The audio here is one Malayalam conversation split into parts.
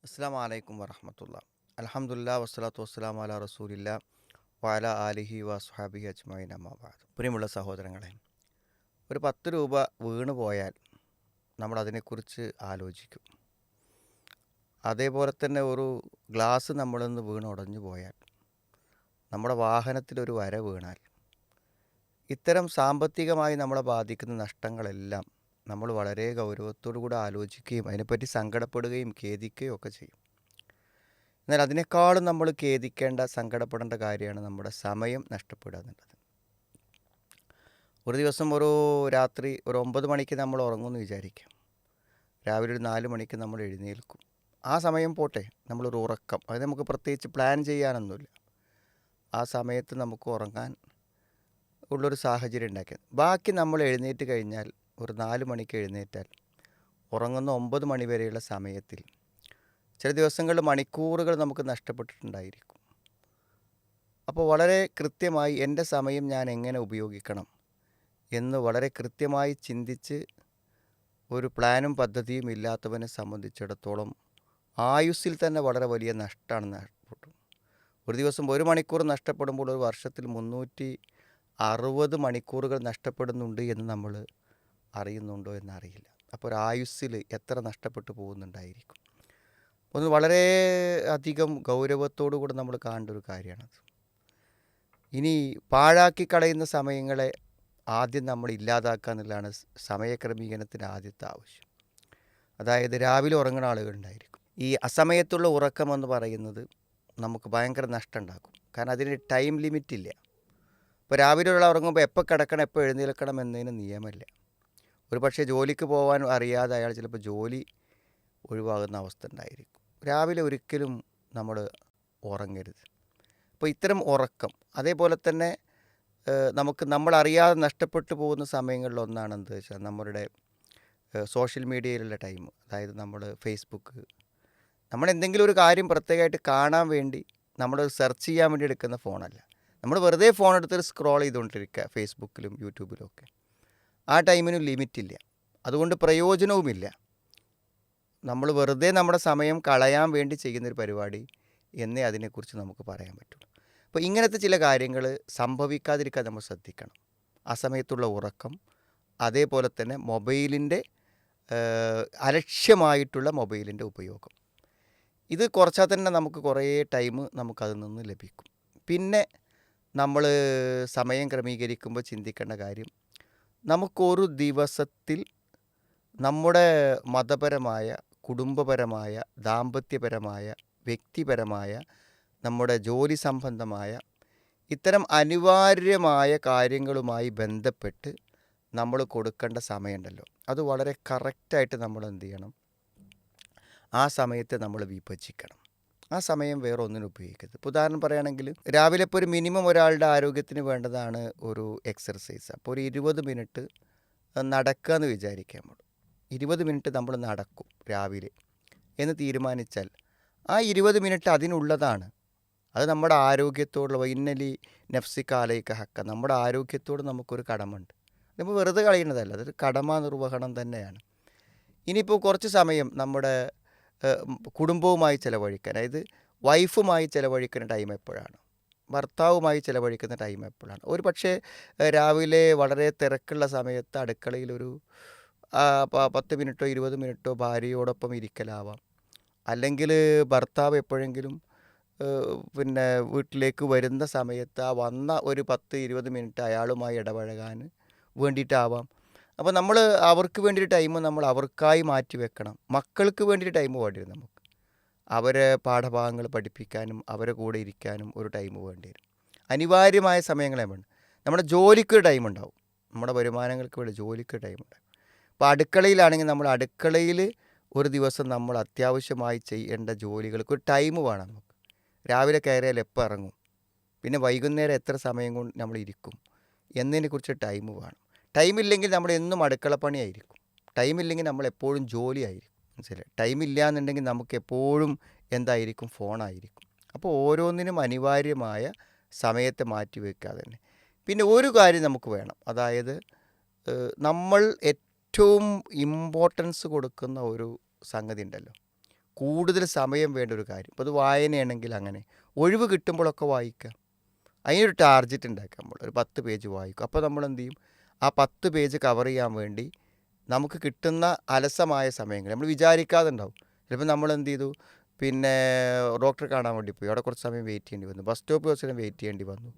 അസ്സാം വലൈക്കും വറഹമത്തുള്ള. അൽഹംദുലില്ലാ വസ്സലാത്തു വസ്സലാമു അലാ റസൂലില്ലാ വഅല ആലിഹി വസ്ഹാബിഹി അജ്മഈൻ അമ്മാ ബഅദ്. പ്രിയമുള്ള സഹോദരങ്ങളെ, ഒരു 10 രൂപ വീണ് പോയാൽ നമ്മൾ അതിനെക്കുറിച്ച് ആലോചിക്കും. അതേപോലെ തന്നെ ഒരു ഗ്ലാസ് നമ്മളിൽ നിന്ന് വീണ് ഉടഞ്ഞു പോയാൽ, നമ്മുടെ വാഹനത്തിലൊരു വര വീണാൽ, ഇത്തരം സാമ്പത്തികമായി നമ്മളെ ബാധിക്കുന്ന നഷ്ടങ്ങളെല്ലാം നമ്മൾ വളരെ ഗൗരവത്തോടു കൂടി ആലോചിക്കുകയും അതിനെപ്പറ്റി സങ്കടപ്പെടുകയും ഖേദിക്കുകയും ഒക്കെ ചെയ്യും. എന്നാൽ അതിനേക്കാളും നമ്മൾ ഖേദിക്കേണ്ട, സങ്കടപ്പെടേണ്ട കാര്യമാണ് നമ്മുടെ സമയം നഷ്ടപ്പെടുക എന്നുള്ളത്. ഒരു ദിവസം രാത്രി ഒരു 9 മണിക്ക് നമ്മൾ ഉറങ്ങുമെന്ന് വിചാരിക്കാം. രാവിലെ ഒരു 4 മണിക്ക് നമ്മൾ എഴുന്നേൽക്കും. ആ സമയം പോട്ടെ, നമ്മളൊരു ഉറക്കം, അത് നമുക്ക് പ്രത്യേകിച്ച് പ്ലാൻ ചെയ്യാനൊന്നുമില്ല. ആ സമയത്ത് നമുക്ക് ഉറങ്ങാൻ ഉള്ളൊരു സാഹചര്യം ഉണ്ടാക്കിയത്. ബാക്കി നമ്മൾ എഴുന്നേറ്റ് കഴിഞ്ഞാൽ, ഒരു 4 മണിക്ക് എഴുന്നേറ്റാൽ ഉറങ്ങുന്ന 9 മണി വരെയുള്ള സമയത്തിൽ ചില ദിവസങ്ങളിൽ മണിക്കൂറുകൾ നമുക്ക് നഷ്ടപ്പെട്ടിട്ടുണ്ടായിരിക്കും. അപ്പോൾ വളരെ കൃത്യമായി എൻ്റെ സമയം ഞാൻ എങ്ങനെ ഉപയോഗിക്കണം എന്ന് വളരെ കൃത്യമായി ചിന്തിച്ച് ഒരു പ്ലാനും പദ്ധതിയും ഇല്ലാത്തവനെ സംബന്ധിച്ചിടത്തോളം ആയുസ്സിൽ തന്നെ വളരെ വലിയ നഷ്ടമാണ് നഷ്ടപ്പെട്ടു. ഒരു ദിവസം 1 മണിക്കൂർ നഷ്ടപ്പെടുമ്പോൾ ഒരു വർഷത്തിൽ 360 മണിക്കൂറുകൾ നഷ്ടപ്പെടുന്നുണ്ട് എന്ന് നമ്മൾ അറിയുന്നുണ്ടോ എന്നറിയില്ല. അപ്പോൾ ഒരു ആയുസ്സിൽ എത്ര നഷ്ടപ്പെട്ടു പോകുന്നുണ്ടായിരിക്കും. ഒന്ന് വളരെ അധികം ഗൗരവത്തോടു കൂടി നമ്മൾ കാണേണ്ട ഒരു കാര്യമാണത്. ഇനി പാഴാക്കി കളയുന്ന സമയങ്ങളെ ആദ്യം നമ്മൾ ഇല്ലാതാക്കുക എന്നുള്ളതാണ് സമയക്രമീകരണത്തിന് ആദ്യത്തെ ആവശ്യം. അതായത് രാവിലെ ഉറങ്ങുന്ന ആളുകളുണ്ടായിരിക്കും. ഈ അസമയത്തുള്ള ഉറക്കമെന്ന് പറയുന്നത് നമുക്ക് ഭയങ്കര നഷ്ടം ഉണ്ടാക്കും. കാരണം അതിന് ടൈം ലിമിറ്റ് ഇല്ല. ഇപ്പോൾ രാവിലെയുള്ള ഉറങ്ങുമ്പോൾ എപ്പോൾ കിടക്കണം, എപ്പോൾ എഴുന്നേൽക്കണം എന്നതിന് നിയമമില്ല. ഒരു പക്ഷേ ജോലിക്ക് പോകാൻ അറിയാതെ അയാൾ ചിലപ്പോൾ ജോലി ഒഴിവാകുന്ന അവസ്ഥ ഉണ്ടായിരിക്കും. രാവിലെ ഒരിക്കലും നമ്മൾ ഉറങ്ങരുത്. അപ്പോൾ ഇത്തരം ഉറക്കം, അതേപോലെ തന്നെ നമുക്ക് നമ്മളറിയാതെ നഷ്ടപ്പെട്ടു പോകുന്ന സമയങ്ങളിലൊന്നാണ് എന്ത് വെച്ചാൽ നമ്മളുടെ സോഷ്യൽ മീഡിയയിലുള്ള ടൈം. അതായത് നമ്മൾ ഫേസ്ബുക്ക്, നമ്മൾ എന്തെങ്കിലും ഒരു കാര്യം പ്രത്യേകമായിട്ട് കാണാൻ വേണ്ടി നമ്മൾ സെർച്ച് ചെയ്യാൻ വേണ്ടി എടുക്കുന്ന ഫോണല്ല. നമ്മൾ വെറുതെ ഫോൺ എടുത്ത് സ്ക്രോൾ ചെയ്തുകൊണ്ടിരിക്കുക ഫേസ്ബുക്കിലും യൂട്യൂബിലും ഒക്കെ. ആ ടൈമിനും ലിമിറ്റില്ല, അതുകൊണ്ട് പ്രയോജനവുമില്ല. നമ്മൾ വെറുതെ നമ്മുടെ സമയം കളയാൻ വേണ്ടി ചെയ്യുന്നൊരു പരിപാടി എന്നേ അതിനെക്കുറിച്ച് നമുക്ക് പറയാൻ പറ്റുള്ളൂ. അപ്പോൾ ഇങ്ങനത്തെ ചില കാര്യങ്ങൾ സംഭവിക്കാതിരിക്കാൻ നമ്മൾ ശ്രദ്ധിക്കണം. ആ സമയത്തുള്ള ഉറക്കം, അതേപോലെ തന്നെ മൊബൈലിൻ്റെ അലക്ഷ്യമായിട്ടുള്ള മൊബൈലിൻ്റെ ഉപയോഗം, ഇത് കുറച്ചാൽ തന്നെ നമുക്ക് കുറേ ടൈം നമുക്കതിൽ നിന്ന് ലഭിക്കും. പിന്നെ നമ്മൾ സമയം ക്രമീകരിക്കുമ്പോൾ ചിന്തിക്കേണ്ട കാര്യം, നമുക്കൊരു ദിവസത്തിൽ നമ്മുടെ മതപരമായ, കുടുംബപരമായ, ദാമ്പത്യപരമായ, വ്യക്തിപരമായ, നമ്മുടെ ജോലി സംബന്ധമായ ഇത്തരം അനിവാര്യമായ കാര്യങ്ങളുമായി ബന്ധപ്പെട്ട് നമ്മൾ കൊടുക്കേണ്ട സമയമുണ്ടല്ലോ, അത് വളരെ കറക്റ്റായിട്ട് നമ്മൾ എന്ത് ചെയ്യണം, ആ സമയത്തെ നമ്മൾ വിഭജിക്കണം. ആ സമയം വേറെ ഒന്നിനും ഉപയോഗിക്കരുത്. ഇപ്പോൾ ഉദാഹരണം പറയുകയാണെങ്കിൽ, രാവിലെ ഇപ്പോൾ ഒരു മിനിമം ഒരാളുടെ ആരോഗ്യത്തിന് വേണ്ടതാണ് ഒരു എക്സർസൈസ്. അപ്പോൾ ഒരു 20 മിനിറ്റ് നടക്കുക എന്ന് വിചാരിക്കാം. നമ്മൾ 20 മിനിറ്റ് നമ്മൾ നടക്കും രാവിലെ എന്ന് തീരുമാനിച്ചാൽ, ആ 20 മിനിറ്റ് അതിനുള്ളതാണ്. അത് നമ്മുടെ ആരോഗ്യത്തോടുള്ള ഇന്നലി നഫ്സിക അലൈക ഹക്ക, നമ്മുടെ ആരോഗ്യത്തോട് നമുക്കൊരു കടമുണ്ട്. നമ്മൾ വെറുതെ കളയുന്നതല്ല, അതൊരു കടമ നിർവഹണം തന്നെയാണ്. ഇനിയിപ്പോൾ കുറച്ച് സമയം നമ്മുടെ കുടുംബവുമായി ചിലവഴിക്കാൻ, അതായത് വൈഫുമായി ചിലവഴിക്കുന്ന ടൈം എപ്പോഴാണ്, ഭർത്താവുമായി ചിലവഴിക്കുന്ന ടൈം എപ്പോഴാണ്. ഒരു പക്ഷേ രാവിലെ വളരെ തിരക്കുള്ള സമയത്ത് അടുക്കളയിലൊരു 10 മിനിറ്റോ 20 മിനിറ്റോ ഭാര്യയോടൊപ്പം ഇരിക്കലാവാം. അല്ലെങ്കിൽ ഭർത്താവ് എപ്പോഴെങ്കിലും പിന്നെ വീട്ടിലേക്ക് വരുന്ന സമയത്ത് ആ വന്ന ഒരു 10-20 മിനിറ്റ് അയാളുമായി ഇടപഴകാൻ വേണ്ടിയിട്ടാവാം. അപ്പോൾ നമ്മൾ അവർക്ക് വേണ്ടിയിട്ട് ടൈം നമ്മൾ അവർക്കായി മാറ്റി വെക്കണം. മക്കൾക്ക് വേണ്ടിയിട്ട് ടൈം വേണ്ടി വരും നമുക്ക്. അവരെ പാഠഭാഗങ്ങൾ പഠിപ്പിക്കാനും അവരെ കൂടെ ഇരിക്കാനും ഒരു ടൈം വേണ്ടി വരും. അനിവാര്യമായ സമയങ്ങളെ വേണം. നമ്മുടെ ജോലിക്കൊരു ടൈം ഉണ്ടാവും, നമ്മുടെ വരുമാനങ്ങൾക്ക് വേണ്ടി ജോലിക്ക് ടൈം ഉണ്ടാവും. അപ്പോൾ അടുക്കളയിലാണെങ്കിൽ നമ്മൾ അടുക്കളയിൽ ഒരു ദിവസം നമ്മൾ അത്യാവശ്യമായി ചെയ്യേണ്ട ജോലികൾക്ക് ഒരു ടൈം വേണം നമുക്ക്. രാവിലെ കയറിയാൽ എപ്പോൾ ഇറങ്ങും, പിന്നെ വൈകുന്നേരം എത്ര സമയം കൊണ്ട് നമ്മൾ ഇരിക്കും എന്നതിനെക്കുറിച്ച് ടൈം വേണം. ടൈമില്ലെങ്കിൽ നമ്മൾ എന്നും അടുക്കളപ്പണിയായിരിക്കും. ടൈമില്ലെങ്കിൽ നമ്മൾ എപ്പോഴും ജോലിയായിരിക്കും. മനസ്സിലായി? ടൈമില്ല എന്നുണ്ടെങ്കിൽ നമുക്ക് എപ്പോഴും എന്തായിരിക്കും, ഫോണായിരിക്കും. അപ്പോൾ ഓരോന്നിനും അനിവാര്യമായ സമയത്തെ മാറ്റി വയ്ക്കുക തന്നെ. പിന്നെ ഒരു കാര്യം നമുക്ക് വേണം, അതായത് നമ്മൾ ഏറ്റവും ഇമ്പോർട്ടൻസ് കൊടുക്കുന്ന ഒരു സംഗതി ഉണ്ടല്ലോ, കൂടുതൽ സമയം വേണ്ട ഒരു കാര്യം. ഇപ്പോൾ അത് വായനയാണെങ്കിൽ അങ്ങനെ. ഒഴിവ് കിട്ടുമ്പോഴൊക്കെ വായിക്കുക. അതിനൊരു ടാർഗറ്റ് ഉണ്ടാക്കുക നമ്മൾ. ഒരു 10 പേജ് വായിക്കും. അപ്പോൾ നമ്മളെന്ത് ചെയ്യും? ആ 10 പേജ് കവർ ചെയ്യാൻ വേണ്ടി നമുക്ക് കിട്ടുന്ന അലസമായ സമയങ്ങൾ നമ്മൾ വിചാരിക്കാതെ ഉണ്ടാവും. ചിലപ്പോൾ നമ്മളെന്ത് ചെയ്തു, പിന്നെ ഡോക്ടറെ കാണാൻ വേണ്ടി പോയി. അവിടെ കുറച്ച് സമയം വെയിറ്റ് ചെയ്യേണ്ടി വന്നു. ബസ് സ്റ്റോപ്പിൽ കുറച്ച് സമയം വെയിറ്റ് ചെയ്യേണ്ടി വന്നു.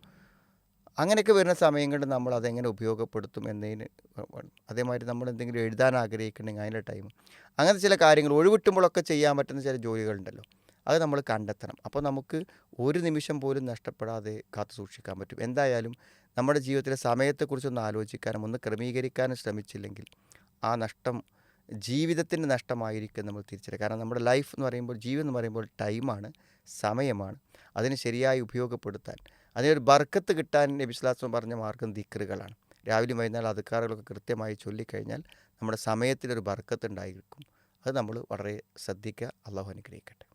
അങ്ങനെയൊക്കെ വരുന്ന സമയങ്ങളിൽ നമ്മൾ അതെങ്ങനെ ഉപയോഗപ്പെടുത്തും എന്നതിന് അതേമാതിരി നമ്മൾ എന്തെങ്കിലും എഴുതാൻ ആഗ്രഹിക്കുന്നുണ്ടെങ്കിൽ അതിൻ്റെ ടൈം, അങ്ങനത്തെ ചില കാര്യങ്ങൾ ഒഴിവിട്ടുമ്പോഴൊക്കെ ചെയ്യാൻ പറ്റുന്ന ചില ജോലികളുണ്ടല്ലോ, അത് നമ്മൾ കണ്ടെത്തണം. അപ്പോൾ നമുക്ക് ഒരു നിമിഷം പോലും നഷ്ടപ്പെടാതെ കാത്തു സൂക്ഷിക്കാൻ പറ്റും. എന്തായാലും നമ്മുടെ ജീവിതത്തിലെ സമയത്തെക്കുറിച്ചൊന്ന് ആലോചിക്കാനും ഒന്ന് ക്രമീകരിക്കാനും ശ്രമിച്ചില്ലെങ്കിൽ ആ നഷ്ടം ജീവിതത്തിൻ്റെ നഷ്ടമായിരിക്കും നമ്മൾ തിരിച്ചറിയുക. കാരണം നമ്മുടെ ലൈഫ് എന്ന് പറയുമ്പോൾ, ജീവിതം എന്ന് പറയുമ്പോൾ ടൈമാണ്, സമയമാണ്. അതിന് ശരിയായി ഉപയോഗപ്പെടുത്താൻ, അതിനൊരു ബർക്കത്ത് കിട്ടാൻ നബി സ്വല്ലല്ലാഹു അലൈഹി വസല്ലം പറഞ്ഞ മാർഗ്ഗം ദിക്റുകളാണ്. രാവിലെ വൈകുന്നേരം അദ്കാറുകളൊക്കെ കൃത്യമായി ചൊല്ലിക്കഴിഞ്ഞാൽ നമ്മുടെ സമയത്തിലൊരു ബർക്കത്ത് ഉണ്ടായിരിക്കും. അത് നമ്മൾ വളരെ ശ്രദ്ധിക്കുക. അള്ളാഹു അനുഗ്രഹിക്കട്ടെ.